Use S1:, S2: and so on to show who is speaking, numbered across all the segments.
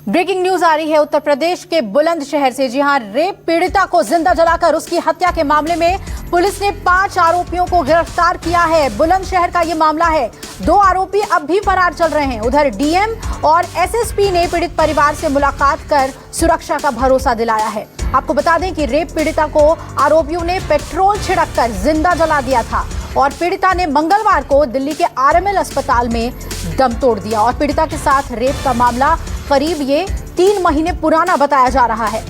S1: Breaking news आ रही है उत्तर प्रदेश के बुलंदशहर से। जी हां, रेप पीड़िता को जिंदा जलाकर उसकी हत्या के मामले में पुलिस ने 5 आरोपियों को गिरफ्तार किया है। बुलंदशहर का यह मामला है। 2 आरोपी अब भी फरार चल रहे हैं। उधर डीएम और एसएसपी ने पीड़ित परिवार से मुलाकात कर सुरक्षा का भरोसा दिलाया है। आपको बता दें कि रेप पीड़िता को आरोपियों ने पेट्रोल छिड़ककर जिंदा जला दिया था और पीड़िता ने मंगलवार को दिल्ली के आरएमएल अस्पताल में दम तोड़ दिया और पीड़िता के साथ रेप का मामला करीब ये 3 महीने पुराना बताया जा रहा है।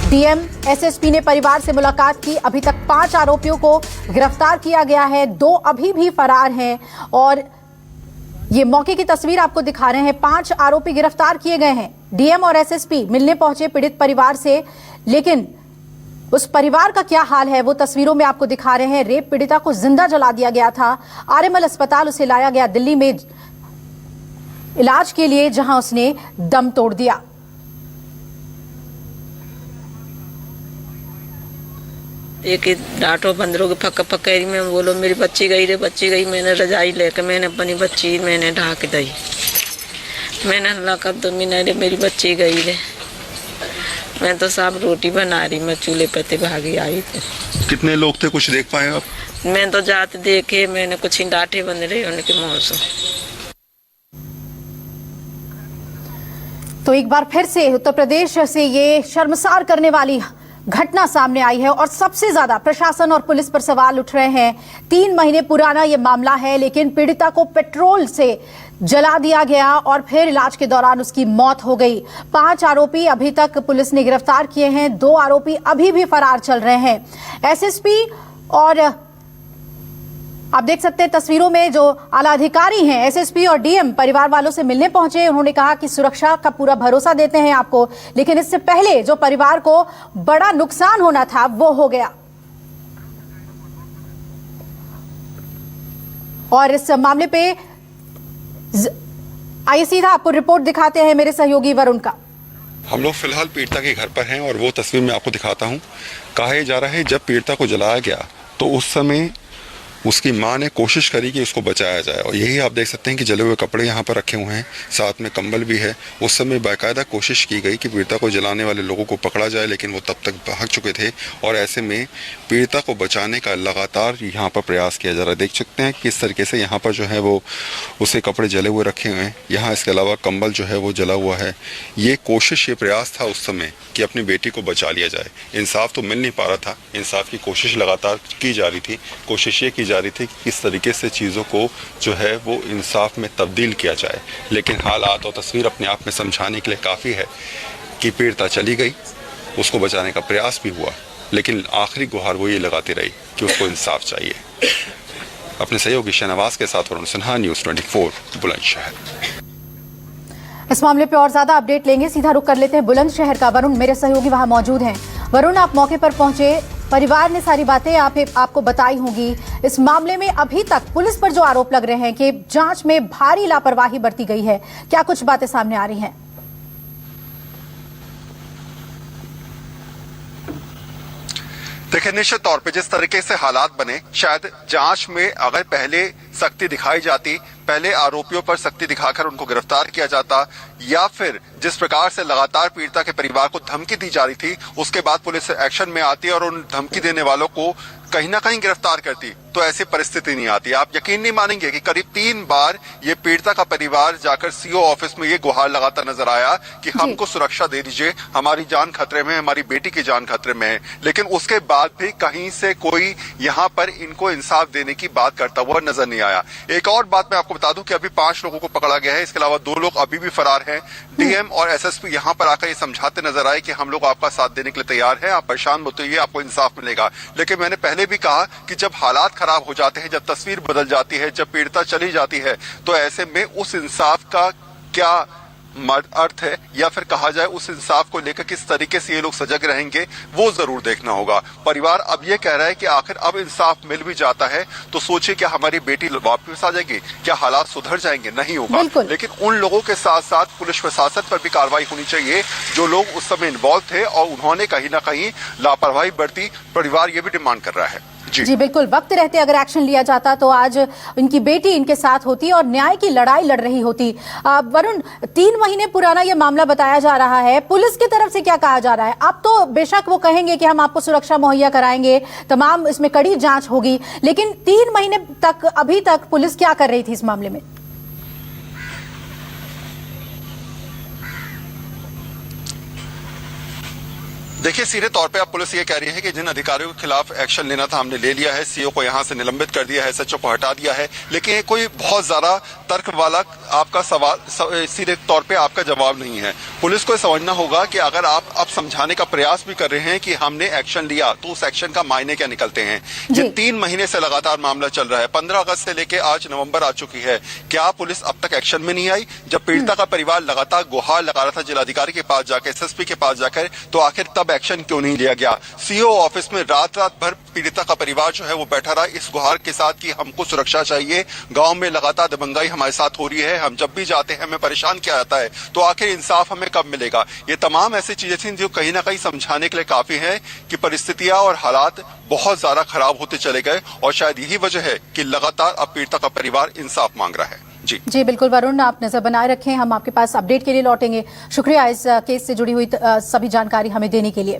S1: डीएम एसएसपी ने परिवार से मुलाकात की। अभी तक 5 आरोपियों को गिरफ्तार किया गया है, 2 अभी भी फरार हैं और ये मौके की तस्वीर आपको दिखा रहे हैं। 5 आरोपी गिरफ्तार किए गए हैं। डीएम और एसएसपी मिलने पहुंचे पीड़ित परिवार से, लेकिन उस परिवार का क्या हाल है वो तस्वीरों में आपको दिखा रहे हैं। रेप पीड़िता को जिंदा जला दिया गया था। आरएमएल अस्पताल उसे लाया गया दिल्ली में इलाज के लिए, जहां उसने दम तोड़ दिया।
S2: एक डांटो बंदरों के पकड़ी में बोलो मेरी बच्ची गई रे, बच्ची गई। मैंने रजाई लेकर मैंने अपनी बच्ची मैंने ढाक दी। मैंने अल्लाह का दो रे मेरी बच्ची गई रे। मैं तो साहब रोटी बना रही, मैं चूल्हे पे भागी आई थी।
S3: कितने लोग थे, कुछ देख पाए आप?
S2: मैं तो जाते देखे, मैंने कुछ डांटे बन रहे उनके मुंह से।
S1: तो एक बार फिर से उत्तर प्रदेश से ये शर्मसार करने वाली घटना सामने आई है और सबसे ज्यादा प्रशासन और पुलिस पर सवाल उठ रहे हैं। 3 महीने पुराना ये मामला है, लेकिन पीड़िता को पेट्रोल से जला दिया गया और फिर इलाज के दौरान उसकी मौत हो गई। 5 आरोपी अभी तक पुलिस ने गिरफ्तार किए हैं, 2 आरोपी अभी भी फरार चल रहे हैं। एसएसपी और आप देख सकते हैं तस्वीरों में जो आला अधिकारी हैं, एसएसपी और डीएम परिवार वालों से मिलने पहुंचे। उन्होंने कहा कि सुरक्षा का पूरा भरोसा देते हैं आपको, लेकिन इससे पहले जो परिवार को बड़ा नुकसान होना था वो हो गया। और इस मामले पे आइए सीधा आपको रिपोर्ट दिखाते हैं मेरे सहयोगी वरुण का।
S3: हम लोग फिलहाल पीड़िता के घर पर हैं और वो तस्वीर मैं आपको दिखाता हूँ। कहा जा रहा है जब पीड़िता को जलाया गया तो उस समय उसकी मां ने कोशिश करी कि उसको बचाया जाए और यही आप देख सकते हैं कि जले हुए कपड़े यहाँ पर रखे हुए हैं, साथ में कंबल भी है। उस समय बाकायदा कोशिश की गई कि पीड़िता को जलाने वाले लोगों को पकड़ा जाए, लेकिन वो तब तक भाग चुके थे और ऐसे में पीड़िता को बचाने का लगातार यहाँ पर प्रयास किया जा रहा है। देख सकते हैं किस तरीके से यहाँ पर जो है वो उसे कपड़े जले हुए रखे हुए हैं। यहाँ इसके अलावा कंबल जो है वो जला हुआ है। ये कोशिश, ये प्रयास था उस समय कि अपनी बेटी को बचा लिया जाए। इंसाफ तो मिल नहीं पा रहा था, इंसाफ की कोशिश लगातार की जा रही थी। कोशिश ये की जा रही थी कि किस तरीके से चीज़ों को जो है वो इंसाफ में तब्दील किया जाए, लेकिन हालात और तस्वीर अपने आप में समझाने के लिए काफ़ी है कि पीड़िता चली गई, उसको बचाने का प्रयास भी हुआ, लेकिन आखिरी गुहार वो ये लगाती रही कि उसको इंसाफ चाहिए। अपने सहयोगी शहनवाज के साथ वरुण सिन्हा, न्यूज़ 24 बुलंदशहर।
S1: इस मामले पे और ज्यादा अपडेट लेंगे। सीधा रुख कर लेते हैं बुलंदशहर का। वरुण, मेरे सहयोगी वहां मौजूद हैं। वरुण, आप मौके पर पहुंचे, परिवार ने सारी बातें आपको बताई होंगी। इस मामले में अभी तक पुलिस पर जो आरोप लग रहे हैं कि जांच में भारी लापरवाही बरती गई है, क्या कुछ बातें सामने आ रही हैं?
S3: देखिए, निश्चित तौर पे जिस तरीके से हालात बने, शायद जांच में अगर पहले सख्ती दिखाई जाती, पहले आरोपियों पर सख्ती दिखाकर उनको गिरफ्तार किया जाता, या फिर जिस प्रकार से लगातार पीड़िता के परिवार को धमकी दी जा रही थी उसके बाद पुलिस एक्शन में आती और उन धमकी देने वालों को कहीं ना कहीं गिरफ्तार करती, तो ऐसी परिस्थिति नहीं आती। आप यकीन नहीं मानेंगे कि करीब 3 बार ये पीड़िता का परिवार जाकर सीओ ऑफिस में ये गुहार लगाता नजर आया कि हमको सुरक्षा दे दीजिए, हमारी जान खतरे में है, हमारी बेटी की जान खतरे में है। लेकिन उसके बाद भी कहीं से कोई यहाँ पर इनको इंसाफ देने की बात करता हुआ नजर नहीं आया। एक और बात मैं आपको बता दूं कि अभी 5 लोगों को पकड़ा गया है, इसके अलावा 2 लोग अभी भी फरार हैं। डीएम और एसएसपी यहाँ पर आकर ये समझाते नजर आए कि हम लोग आपका साथ देने के लिए तैयार हैं, आप परेशान मत होइए, आपको इंसाफ मिलेगा। लेकिन मैंने पहले भी कहा कि जब हालात खराब हो जाते हैं, जब तस्वीर बदल जाती है, जब पीड़िता चली जाती है, तो ऐसे में उस इंसाफ का क्या अर्थ है, या फिर कहा जाए उस इंसाफ को लेकर किस तरीके से ये लोग सजग रहेंगे, वो जरूर देखना होगा। परिवार अब ये कह रहा है कि आखिर अब इंसाफ मिल भी जाता है तो सोचिए क्या हमारी बेटी वापस आ जाएगी, क्या हालात सुधर जाएंगे? नहीं होगा। लेकिन उन लोगों के साथ साथ पुलिस प्रशासन पर भी कार्रवाई होनी चाहिए जो लोग उस समय इन्वॉल्व थे और उन्होंने कहीं ना कहीं लापरवाही बरती। परिवार ये भी डिमांड कर रहा है।
S1: जी बिल्कुल, वक्त रहते अगर एक्शन लिया जाता तो आज इनकी बेटी इनके साथ होती और न्याय की लड़ाई लड़ रही होती। वरुण, 3 महीने पुराना ये मामला बताया जा रहा है, पुलिस की तरफ से क्या कहा जा रहा है? अब तो बेशक वो कहेंगे कि हम आपको सुरक्षा मुहैया कराएंगे, तमाम इसमें कड़ी जांच होगी, लेकिन 3 महीने तक अभी तक पुलिस क्या कर रही थी इस मामले में?
S3: देखिए, सीधे तौर पे अब पुलिस ये कह रही है कि जिन अधिकारियों के खिलाफ एक्शन लेना था हमने ले लिया है, सीओ को यहां से निलंबित कर दिया है, एसएचओ को हटा दिया है, लेकिन ये कोई बहुत ज्यादा तर्क वाला आपका सवाल सीधे तौर पे आपका जवाब नहीं है। पुलिस को समझना होगा कि अगर आप अब समझाने का प्रयास भी कर रहे हैं कि हमने एक्शन लिया, तो उस एक्शन का मायने क्या निकलते हैं। ये 3 महीने से लगातार मामला चल रहा है, 15 अगस्त से लेके आज नवंबर आ चुकी है। क्या पुलिस अब तक एक्शन में नहीं आई? जब पीड़िता का परिवार लगातार गुहार लगा रहा था जिलाधिकारी के पास जाकर, एसएसपी के पास जाकर, तो आखिर तब एक्शन क्यों नहीं लिया गया? सीओ ऑफिस में रात भर पीड़िता का परिवार जो है वो बैठा रहा इस गुहार के साथ कि हमको सुरक्षा चाहिए। गांव में लगातार दबंगाई हमारे साथ हो रही है, हम जब भी जाते हैं हमें परेशान किया जाता है, तो आखिर इंसाफ हमें कब मिलेगा? ये तमाम ऐसी चीजें थी जो कहीं ना कहीं समझाने के लिए काफी है कि परिस्थितियां और हालात बहुत ज्यादा खराब होते चले गए, और शायद यही वजह है कि लगातार अब पीड़िता का परिवार इंसाफ मांग रहा है। जी
S1: बिल्कुल वरुण, आप नजर बनाए रखें, हम आपके पास अपडेट के लिए लौटेंगे। शुक्रिया इस केस से जुड़ी हुई सभी जानकारी हमें देने के लिए।